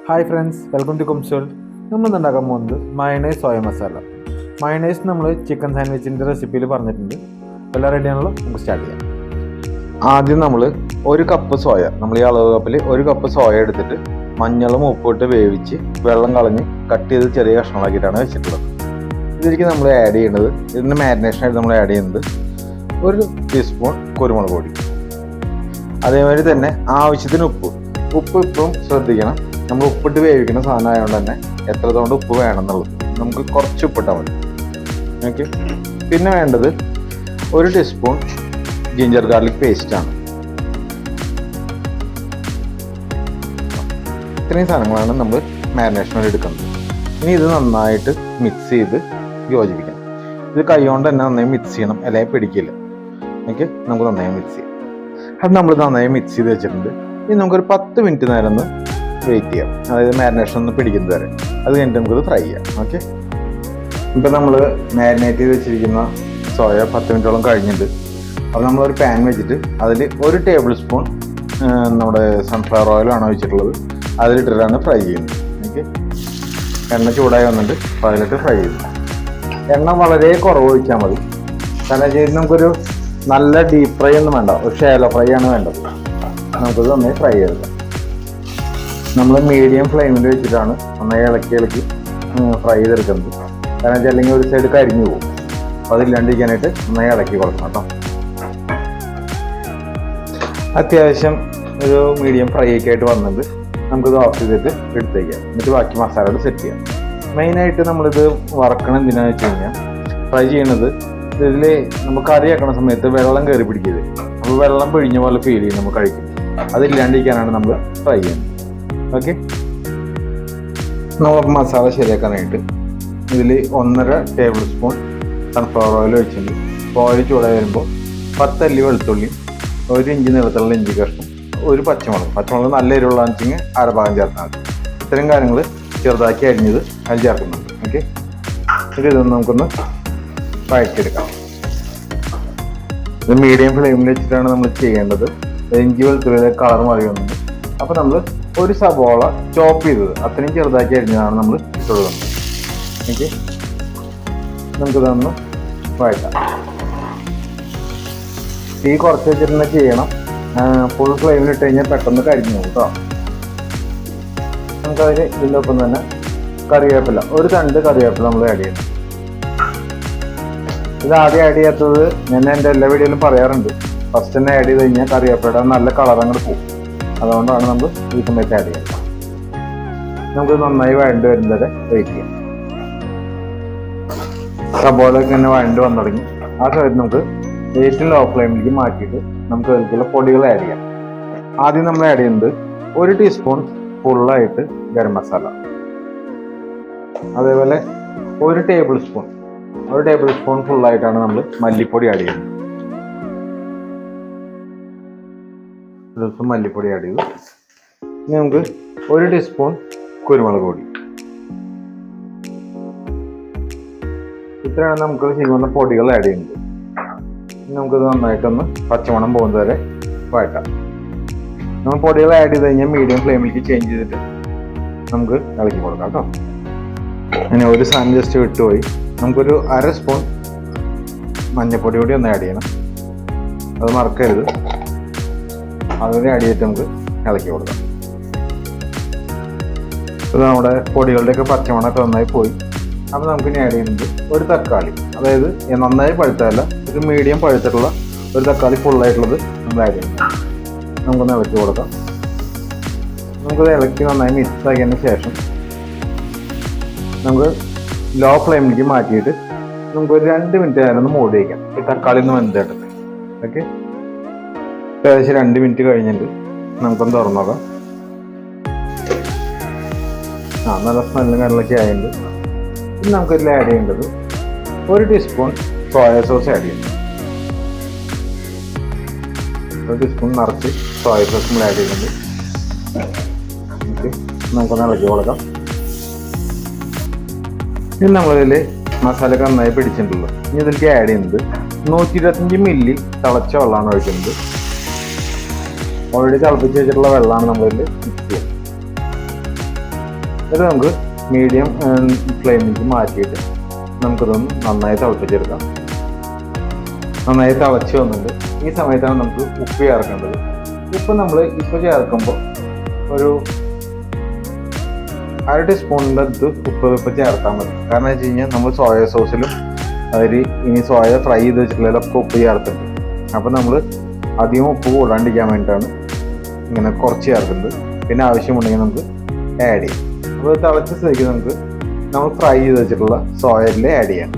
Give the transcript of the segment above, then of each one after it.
Hi friends, welcome to കുംസോൾ. നമ്മൾ ഉണ്ടാക്കാൻ പോകുന്നത് മയണൈസ് സോയ മസാല. മയണൈസ് നമ്മൾ ചിക്കൻ സാൻഡ്വിച്ചിൻ്റെ റെസിപ്പിയിൽ പറഞ്ഞിട്ടുണ്ട്. എല്ലാം റെഡിയാണല്ലോ, നമുക്ക് സ്റ്റാർട്ട് ചെയ്യാം. ആദ്യം നമ്മൾ ഒരു കപ്പ് സോയ, നമ്മൾ ഈ അളവ് കപ്പിൽ ഒരു കപ്പ് സോയ എടുത്തിട്ട് മഞ്ഞളും ഉപ്പിട്ട് വേവിച്ച് വെള്ളം കളഞ്ഞ് കട്ട് ചെയ്ത് ചെറിയ കഷ്ണങ്ങളാക്കിയിട്ടാണ് വെച്ചിട്ടുള്ളത്. ഇതിലേക്ക് നമ്മൾ ആഡ് ചെയ്യുന്നത്, ഇതിൻ്റെ മാരിനേഷനായിട്ട് നമ്മൾ ആഡ് ചെയ്യുന്നത് ഒരു ടീസ്പൂൺ കുരുമുളക് പൊടി, അതേമാതിരി തന്നെ ആവശ്യത്തിന് ഉപ്പ് ഇപ്പം ശ്രദ്ധിക്കണം. നമ്മൾ ഉപ്പിട്ട് വേവിക്കുന്ന സാധനം ആയതുകൊണ്ട് തന്നെ എത്രത്തോണ്ട് ഉപ്പ് വേണമെന്നുള്ളത് നമുക്ക് കുറച്ച് ഉപ്പിട്ടാൽ മതി. ഓക്കെ. പിന്നെ വേണ്ടത് ഒരു ടീസ്പൂൺ ജിഞ്ചർ ഗാർലിക് പേസ്റ്റാണ്. ഇത്രയും സാധനങ്ങളാണ് നമ്മൾ മാരിനേഷന് എടുക്കുന്നത്. ഇനി ഇത് നന്നായിട്ട് മിക്സ് ചെയ്ത് യോജിപ്പിക്കണം. ഇത് കൈ കൊണ്ട് തന്നെ നന്നായി മിക്സ് ചെയ്യണം, അല്ലെങ്കിൽ പിടിക്കില്ല. ഓക്കെ, നമുക്ക് നന്നായി മിക്സ് ചെയ്യാം. അത് നമ്മൾ നന്നായി മിക്സ് ചെയ്ത് വെച്ചിട്ടുണ്ട്. ഇനി നമുക്കൊരു 10 മിനിറ്റ് നേരം ഒന്ന് വെയിറ്റ് ചെയ്യാം, അതായത് മാരിനേഷൻ ഒന്ന് പിടിക്കുന്നത് വരെ. അത് കഴിഞ്ഞിട്ട് നമുക്കത് ഫ്രൈ ചെയ്യാം. ഓക്കെ. ഇപ്പം നമ്മൾ മാരിനേറ്റ് ചെയ്ത് വെച്ചിരിക്കുന്ന സോയ 10 മിനിറ്റോളം കഴിഞ്ഞിട്ട്, അപ്പോൾ നമ്മളൊരു പാൻ വെച്ചിട്ട് അതിൽ 1 ടേബിൾ സ്പൂൺ നമ്മുടെ സൺഫ്ലവർ ഓയിലാണ് വെച്ചിട്ടുള്ളത്. അതിലിട്ടിട്ടാണ് ഫ്രൈ ചെയ്യുന്നത്. ഓക്കെ. എണ്ണ ചൂടായി വന്നിട്ട് അപ്പോൾ അതിലിട്ട് ഫ്രൈ ചെയ്തു. എണ്ണ വളരെ കുറവ് ഒഴിച്ചാൽ മതി. കാരണം ചെയ്ത് നമുക്കൊരു നല്ല ഡീപ്പ് ഫ്രൈ ഒന്നും വേണ്ട, ഒരു ഷാലോ ഫ്രൈ ആണ് വേണ്ടത്. നമുക്കത് നന്നായി ഫ്രൈ ചെയ്തെടുക്കാം. നമ്മൾ മീഡിയം ഫ്ലെയിമിൽ വെച്ചിട്ടാണ് നന്നായി ഇളക്കി ഫ്രൈ ചെയ്തെടുക്കുന്നത്. കാരണം വെച്ചാൽ അല്ലെങ്കിൽ ഒരു സൈഡ് കരിഞ്ഞു പോകും. അപ്പോൾ അതില്ലാണ്ടിരിക്കാനായിട്ട് നന്നായി ഇളക്കി കൊടുക്കണം കേട്ടോ. അത്യാവശ്യം ഒരു മീഡിയം ഫ്രൈ ഒക്കെ ആയിട്ട് വന്നത് നമുക്കിത് ഓഫ് ചെയ്തിട്ട് എടുത്തേക്കാം. എന്നിട്ട് ബാക്കി മസാലകൾ സെറ്റ് ചെയ്യാം. മെയിനായിട്ട് നമ്മളിത് വറക്കണം എന്തിനാണെന്ന് വെച്ച് കഴിഞ്ഞാൽ, ഫ്രൈ ചെയ്യണത് ഇതിൽ നമുക്ക് കറി ആക്കണ സമയത്ത് വെള്ളം കയറി പിടിക്കരുത്. അപ്പോൾ വെള്ളം പിഴിഞ്ഞ പോലെ ഫീൽ ചെയ്യും നമ്മൾ കഴിക്കും. അതില്ലാണ്ടിരിക്കാനാണ് നമ്മൾ ഫ്രൈ ചെയ്യുന്നത്. ഓക്കെ. നമ്മൾ മസാല ശരിയാക്കാനായിട്ട് ഇതിൽ 1.5 ടേബിൾ സ്പൂൺ സൺഫ്ലവർ ഓയിൽ ഒഴിച്ചിട്ടുണ്ട്. ഓയിൽ ചൂടായി വരുമ്പോൾ 10 അല്ലി വെളുത്തുള്ളി, 1 ഇഞ്ച് നീളത്തിലുള്ള ഇഞ്ചി കഷ്ണം, ഒരു പച്ചമുളക് നല്ല എരിവുള്ളതെന്ന് വെച്ചെങ്കിൽ അരഭാഗം ചേർത്താൽ മതി. ഇത്തരം കാര്യങ്ങൾ ചെറുതാക്കി അരിഞ്ഞത് അതിൽ ചേർക്കുന്നുണ്ട്. ഓക്കെ. ഇതൊന്ന് നമുക്കൊന്ന് വഴറ്റിയെടുക്കാം. ഇത് മീഡിയം ഫ്ലെയിമിൽ വെച്ചിട്ടാണ് നമ്മൾ ചെയ്യേണ്ടത്. ഇഞ്ചി വെളുത്തുള്ളിയുടെ കളർ മാറി വന്നത്. അപ്പോൾ നമ്മൾ ഒരു സവോള ചോപ്പ് ചെയ്തത് അത്രയും ചെറുതാക്കി അരിഞ്ഞതാണ് നമ്മൾ ഇട്ടുള്ളത്. ഓക്കെ. നമുക്കിതൊന്ന് വഴറ്റാം. തീ കുറച്ച് വെച്ചിട്ട് തന്നെ ചെയ്യണം. ഫുൾ ഫ്ലെയിമിൽ ഇട്ട് കഴിഞ്ഞാൽ പെട്ടെന്ന് കരിഞ്ഞു പോകും കേട്ടോ. നമുക്കതിന് ഇതിൻ്റെ ഒപ്പം തന്നെ കറിവേപ്പില, ഒരു തണ്ട് കറിവേപ്പില നമ്മൾ ആഡ് ചെയ്യണം. ഇത് ആദ്യം ആഡ് ചെയ്യാത്തത് ഞാൻ എൻ്റെ എല്ലാ വീഡിയോയിലും പറയാറുണ്ട്. ഫസ്റ്റ് തന്നെ ആഡ് ചെയ്ത് കഴിഞ്ഞാൽ കറിവേപ്പിലയുടെ നല്ല കളർ അങ്ങോട്ട് പോകും. അതുകൊണ്ടാണ് നമ്മൾ ഈ സമയത്ത് ആഡ് ചെയ്യുന്നത്. നമുക്ക് നന്നായി വഴണ്ട് വരുന്നത് വരെ വെയിറ്റ് ചെയ്യാം. സബോളയൊക്കെ തന്നെ വഴണ്ട് വന്നു തുടങ്ങി. ആ സമയത്ത് നമുക്ക് ഏറ്റവും ലോ ഫ്ലെയിമിലേക്ക് മാറ്റിയിട്ട് നമുക്ക് അതിലേക്കുള്ള പൊടികൾ ആഡ് ചെയ്യാം. ആദ്യം നമ്മൾ ആഡ് ചെയ്യുന്നത് 1 ടീസ്പൂൺ ഫുള്ളായിട്ട് ഗരം മസാല, അതേപോലെ 1 ടേബിൾ സ്പൂൺ ഫുള്ളായിട്ടാണ് നമ്മൾ മല്ലിപ്പൊടി ആഡ് ചെയ്യുന്നത്. മല്ലിപ്പൊടി ആഡ് ചെയ്തു. ഇനി നമുക്ക് 1 ടീസ്പൂൺ കുരുമുളക് പൊടി. ഇത്രയാണ് നമുക്ക് ചെയ്യുന്ന പൊടികൾ ആഡ് ചെയ്യുന്നത്. നമുക്കിത് നന്നായിട്ടൊന്ന് പച്ചമണം പോകുന്നത് വരെ വഴറ്റാം. നമ്മൾ പൊടികൾ ആഡ് ചെയ്ത് കഴിഞ്ഞാൽ മീഡിയം ഫ്ലെയിമിലേക്ക് ചേഞ്ച് ചെയ്തിട്ട് നമുക്ക് ഇളക്കി കൊടുക്കാം കേട്ടോ. അങ്ങനെ ഒരു സാധനം ജസ്റ്റ് വിട്ടുപോയി. നമുക്കൊരു 1/2 സ്പൂൺ മഞ്ഞൾപ്പൊടി കൂടി ഒന്ന് ആഡ് ചെയ്യണം. അത് മറക്കരുത്. അതിനെ ആഡ് ചെയ്തിട്ട് നമുക്ക് ഇളക്കി കൊടുക്കാം. ഇത് നമ്മുടെ പൊടികളുടെയൊക്കെ പച്ചമണമൊക്കെ നന്നായി പോയി. അപ്പോൾ നമുക്കിനി ആഡ് ചെയ്യുന്നത് ഒരു തക്കാളി, അതായത് നന്നായി പഴുത്തതല്ല, ഒരു മീഡിയം പഴുത്തിട്ടുള്ള ഒരു തക്കാളി ഫുള്ളായിട്ടുള്ളത് നമ്മൾ ആഡ് ചെയ്യണം. നമുക്കൊന്ന് ഇളക്കി കൊടുക്കാം. നമുക്കത് ഇളക്കി നന്നായി മിക്സ് ആക്കിയതിന് ശേഷം നമുക്ക് ലോ ഫ്ലെയിമിലേക്ക് മാറ്റിയിട്ട് നമുക്കൊരു 2 മിനിറ്റ് നേരം ഒന്ന് മൂടി വയ്ക്കാം. ഈ തക്കാളി ഒന്ന് വെന്തെടുത്ത്. ഓക്കെ. ഏകദേശം 2 മിനിറ്റ് കഴിഞ്ഞിട്ട് നമുക്കൊന്ന് തുറന്നു നോക്കാം. നല്ല സ്മെല്ലും കാര്യങ്ങളൊക്കെ ആയിട്ടുണ്ട്. ഇനി നമുക്കിതിൽ ആഡ് ചെയ്യേണ്ടത് 1 ടീസ്പൂൺ സോയ സോസ് ആഡ് ചെയ്യണം. 1 ടീസ്പൂൺ നിറച്ച് സോയ സോസ് നമ്മൾ ആഡ് ചെയ്യുന്നുണ്ട്. ഓക്കെ. നമുക്കൊന്ന് ഇളക്കി കൊടുക്കാം. ഇനി നമ്മളിതിൽ മസാലയൊക്കെ നന്നായി പിടിച്ചിട്ടുള്ളൂ. ഇനി ഇതിലേക്ക് ആഡ് ചെയ്യുന്നത് 125 മില്ലി തിളച്ച വെള്ളമാണ് ഒഴിക്കുന്നത്. ഓൾറെഡി തിളപ്പിച്ച് വെച്ചിട്ടുള്ള വെള്ളമാണ് നമ്മളിതിൽ മിക്സ് ചെയ്യുന്നത്. ഇത് നമുക്ക് മീഡിയം ഫ്ലെയിമിലേക്ക് മാറ്റിയിട്ട് നമുക്കിതൊന്ന് നന്നായി തിളപ്പിച്ചെടുക്കാം. നന്നായി തിളച്ച് വന്നിട്ട് ഈ സമയത്താണ് നമുക്ക് ഉപ്പ് ചേർക്കേണ്ടത്. ഉപ്പ് നമ്മൾ ഇപ്പോൾ ചേർക്കുമ്പോൾ ഒരു 1/2 ടീസ്പൂണിൻ്റെ ഉപ്പ് ചേർത്താൽ മതി. കാരണം വെച്ച് കഴിഞ്ഞാൽ നമ്മൾ സോയ സോസിലും അതിൽ ഇനി സോയ ഫ്രൈ ചെയ്ത് വെച്ചിട്ടുള്ളതിലൊക്കെ ഉപ്പ് ചേർത്തിട്ടുണ്ട്. അപ്പോൾ നമ്മൾ അധികം ഉപ്പ് കൂടാണ്ടിരിക്കാൻ വേണ്ടിയിട്ടാണ് ഇങ്ങനെ കുറച്ച് ചേർക്കുന്നത്. പിന്നെ ആവശ്യമുണ്ടെങ്കിൽ നമുക്ക് ആഡ് ചെയ്യാം. അപ്പോൾ തിളച്ച സ്ഥിതിക്ക് നമ്മൾ ഫ്രൈ ചെയ്ത് വെച്ചിട്ടുള്ള സോയയിൽ ആഡ് ചെയ്യാം.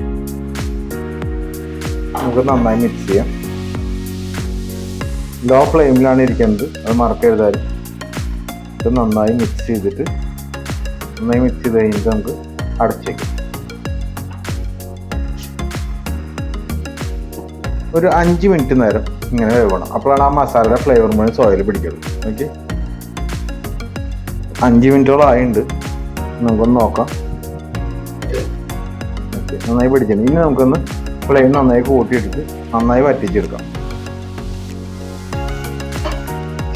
നമുക്ക് നന്നായി മിക്സ് ചെയ്യാം. ലോ ഫ്ലെയിമിലാണ് ഇരിക്കുന്നത്, അത് മറക്കരുതാലും. ഇത് നന്നായി മിക്സ് ചെയ്ത് കഴിഞ്ഞിട്ട് നമുക്ക് അടച്ചേക്കാം. ഒരു 5 മിനിറ്റ് നേരം ഇങ്ങനെ വേവണം. അപ്പോഴാണ് ആ മസാലയുടെ ഫ്ലേവർ മുഴുവൻ സോയിൽ പിടിക്കുള്ളൂ. ഓക്കെ, 5 മിനിറ്റോളം ആയിട്ടുണ്ട്. നമുക്കൊന്ന് നോക്കാം. ഓക്കെ, നന്നായി പിടിക്കണം. ഇനി നമുക്കൊന്ന് ഫ്ലെയിം നന്നായി കൂട്ടിയിട്ടിട്ട് നന്നായി വറ്റിച്ചെടുക്കാം.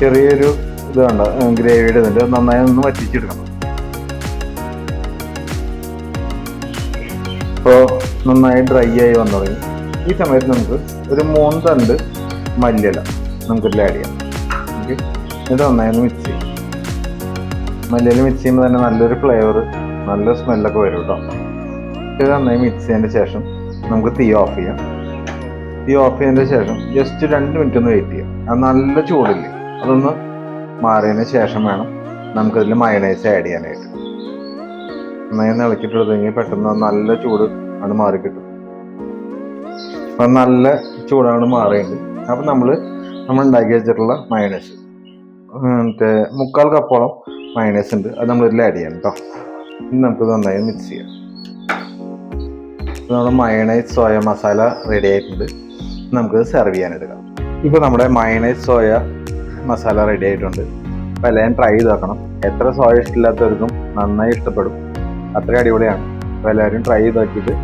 ചെറിയൊരു ഇത് വേണ്ട, ഗ്രേവിയുടെ ഇതിൻ്റെ നന്നായി ഒന്ന് വറ്റിച്ചെടുക്കണം. ഇപ്പോൾ നന്നായി ഡ്രൈ ആയി വന്നു തുടങ്ങി. ഈ സമയത്ത് നമുക്ക് ഒരു 3 തണ്ട് മല്ലിയില നമുക്കിതിൽ ആഡ് ചെയ്യാം. ഓക്കെ, ഇത് നന്നായി ഒന്ന് മിക്സ് ചെയ്യാം. മല്ലിയില മിക്സ് ചെയ്യുമ്പോൾ തന്നെ നല്ലൊരു ഫ്ലേവർ, നല്ല സ്മെല്ലൊക്കെ വരും കേട്ടോ. ഇത് നന്നായി മിക്സ് ചെയ്തതിൻ്റെ ശേഷം നമുക്ക് തീ ഓഫ് ചെയ്യാം. തീ ഓഫ് ചെയ്തതിൻ്റെ ശേഷം ജസ്റ്റ് 2 മിനിറ്റ് ഒന്ന് വെയിറ്റ് ചെയ്യാം. അത് നല്ല ചൂടില്ലേ, അതൊന്ന് മാറിയതിന് ശേഷം വേണം നമുക്കതിൽ മയണൈസ് ആഡ് ചെയ്യാനായിട്ട്. നന്നായി ഇളക്കിയിട്ട് കഴിഞ്ഞാൽ പെട്ടെന്ന് നല്ല ചൂട് ആണ് മാറി കിട്ടും. അപ്പം നല്ല ചൂടാണ് മാറിയുണ്ട്. അപ്പം നമ്മൾ ഉണ്ടാക്കി വെച്ചിട്ടുള്ള മയണൈസ്, മറ്റേ 3/4 കപ്പോളം മയണൈസ് ഉണ്ട്, അത് നമ്മളിതിൽ ആഡ് ചെയ്യാം കേട്ടോ. ഇനി നമുക്ക് നന്നായി മിക്സ് ചെയ്യാം. നമ്മുടെ മയണൈസ് സോയ മസാല റെഡി ആയിട്ടുണ്ട്. നമുക്ക് സെർവ് ചെയ്യാനെടുക്കാം. ഇപ്പോൾ നമ്മുടെ മയണൈസ് സോയ മസാല റെഡി ആയിട്ടുണ്ട്. അപ്പോൾ എല്ലാവരും ട്രൈ ചെയ്ത് നോക്കണം. എത്ര സോയ ഇഷ്ടമില്ലാത്തവർക്കും നന്നായി ഇഷ്ടപ്പെടും. അത്രയും അടിപൊളിയാണ്. അപ്പോൾ എല്ലാവരും ട്രൈ ചെയ്ത് നോക്കിയിട്ട്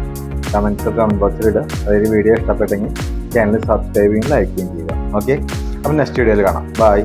കമൻറ്റ് ബോക്സിൽ ഇടുക. അതായത് വീഡിയോ ഇഷ്ടപ്പെട്ടെങ്കിൽ ചാനൽ സബ്സ്ക്രൈബ് ചെയ്യും, ലൈക്ക് ചെയ്യുകയും ചെയ്യുക. ഓക്കെ, അപ്പോൾ നെക്സ്റ്റ് വീഡിയോയിൽ കാണാം. ബൈ.